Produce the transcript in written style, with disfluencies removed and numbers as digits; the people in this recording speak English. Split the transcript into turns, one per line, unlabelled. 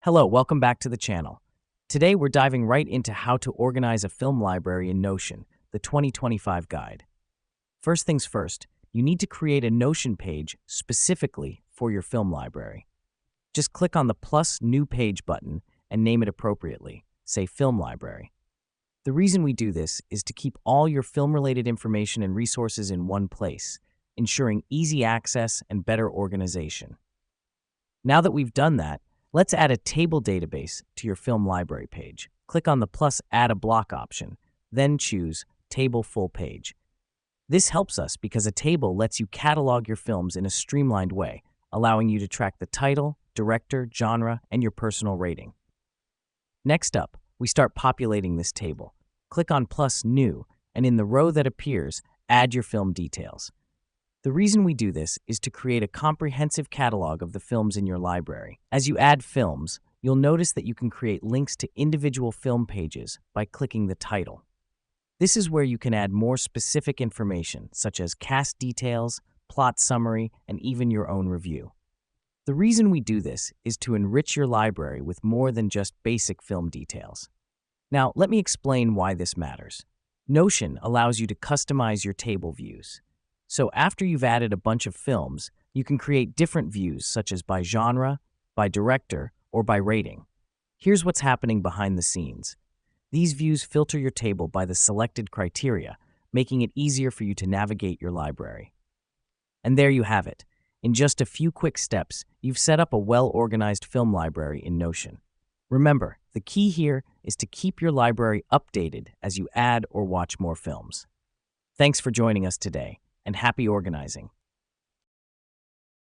Hello, welcome back to the channel. Today we're diving right into how to organize a film library in Notion, the 2025 guide. First things first, you need to create a Notion page specifically for your film library. Just click on the plus new page button and name it appropriately, say Film Library. The reason we do this is to keep all your film-related information and resources in one place, ensuring easy access and better organization. Now that we've done that, let's add a table database to your film library page. Click on the plus Add a Block option, then choose Table Full Page. This helps us because a table lets you catalog your films in a streamlined way, allowing you to track the title, director, genre, and your personal rating. Next up, we start populating this table. Click on plus New, and in the row that appears, add your film details. The reason we do this is to create a comprehensive catalog of the films in your library. As you add films, you'll notice that you can create links to individual film pages by clicking the title. This is where you can add more specific information, such as cast details, plot summary, and even your own review. The reason we do this is to enrich your library with more than just basic film details. Now, let me explain why this matters. Notion allows you to customize your table views. So after you've added a bunch of films, you can create different views such as by genre, by director, or by rating. Here's what's happening behind the scenes. These views filter your table by the selected criteria, making it easier for you to navigate your library. And there you have it. In just a few quick steps, you've set up a well-organized film library in Notion. Remember, the key here is to keep your library updated as you add or watch more films. Thanks for joining us today, and happy organizing.